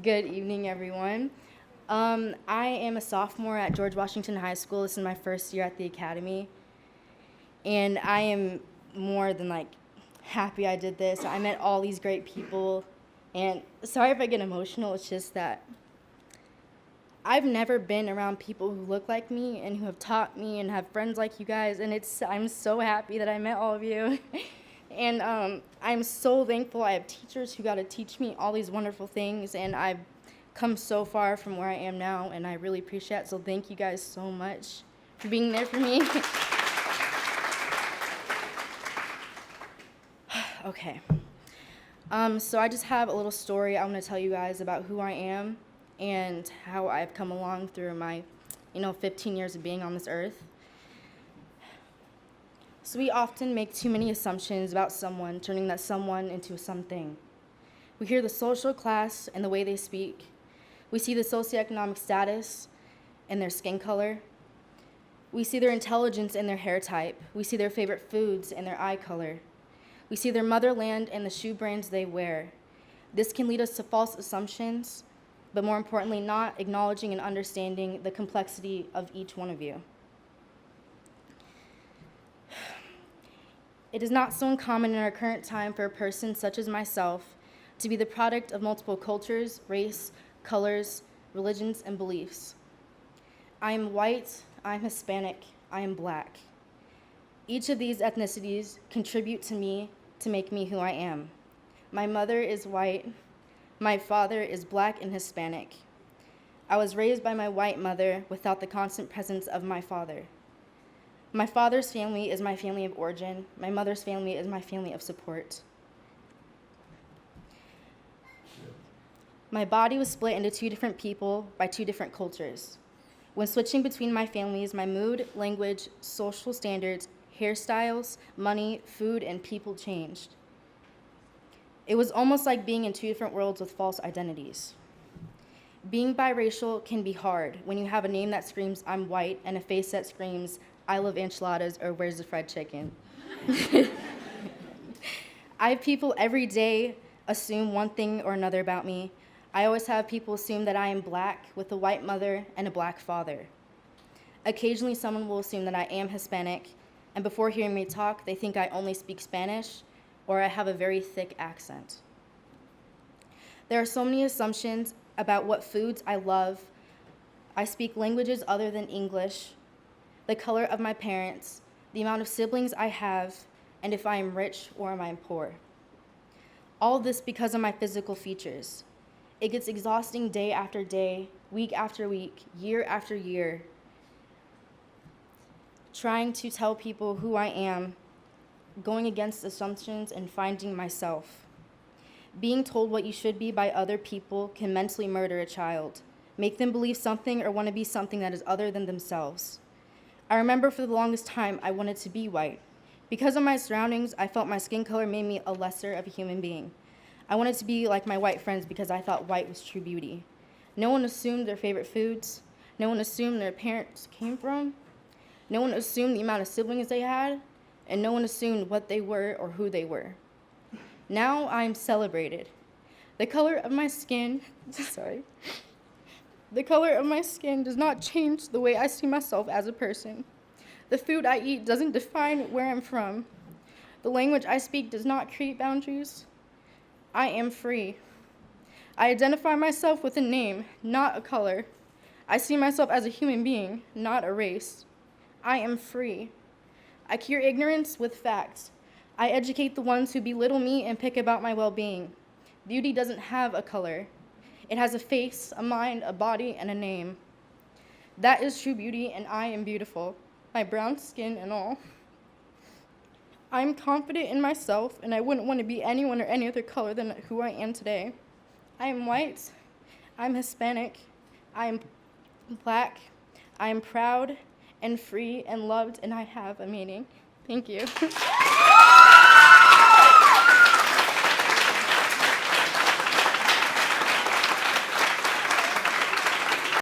Good evening, everyone. I am a sophomore at George Washington High School. This is my first year at the academy, and I am more than happy I did this. I met all these great people, and sorry if I get emotional. It's just that I've never been around people who look like me and who have taught me and have friends like you guys, and I'm so happy that I met all of you. And I'm so thankful I have teachers who got to teach me all these wonderful things, and I've come so far from where I am now, and I really appreciate it. So thank you guys so much for being there for me. Okay. So I just have a little story I want to tell you guys about who I am and how I've come along through my 15 years of being on this earth. So we often make too many assumptions about someone, turning that someone into a something. We hear the social class and the way they speak. We see the socioeconomic status and their skin color. We see their intelligence and their hair type. We see their favorite foods and their eye color. We see their motherland and the shoe brands they wear. This can lead us to false assumptions, but more importantly, not acknowledging and understanding the complexity of each one of you. It is not so uncommon in our current time for a person such as myself to be the product of multiple cultures, race, colors, religions, and beliefs. I am white, I am Hispanic, I am Black. Each of these ethnicities contribute to me to make me who I am. My mother is white, my father is Black and Hispanic. I was raised by my white mother without the constant presence of my father. My father's family is my family of origin. My mother's family is my family of support. My body was split into two different people by two different cultures. When switching between my families, my mood, language, social standards, hairstyles, money, food, and people changed. It was almost like being in two different worlds with false identities. Being biracial can be hard when you have a name that screams, "I'm white," and a face that screams, "I love enchiladas," or "Where's the fried chicken?" I have people every day assume one thing or another about me. I always have people assume that I am Black with a white mother and a Black father. Occasionally, someone will assume that I am Hispanic, and before hearing me talk, they think I only speak Spanish or I have a very thick accent. There are so many assumptions about what foods I love. I speak languages other than English, the color of my parents, the amount of siblings I have, and if I am rich or am I poor. All this because of my physical features. It gets exhausting day after day, week after week, year after year, trying to tell people who I am, going against assumptions and finding myself. Being told what you should be by other people can mentally murder a child, make them believe something or want to be something that is other than themselves. I remember for the longest time I wanted to be white. Because of my surroundings, I felt my skin color made me a lesser of a human being. I wanted to be like my white friends because I thought white was true beauty. No one assumed their favorite foods. No one assumed their parents came from. No one assumed the amount of siblings they had. And no one assumed what they were or who they were. Now I'm celebrated. The color of my skin, The color of my skin does not change the way I see myself as a person. The food I eat doesn't define where I'm from. The language I speak does not create boundaries. I am free. I identify myself with a name, not a color. I see myself as a human being, not a race. I am free. I cure ignorance with facts. I educate the ones who belittle me and pick about my well-being. Beauty doesn't have a color. It has a face, a mind, a body, and a name. That is true beauty, and I am beautiful, my brown skin and all. I'm confident in myself, and I wouldn't want to be anyone or any other color than who I am today. I am white, I'm Hispanic, I am Black, I am proud and free and loved, and I have a meaning. Thank you.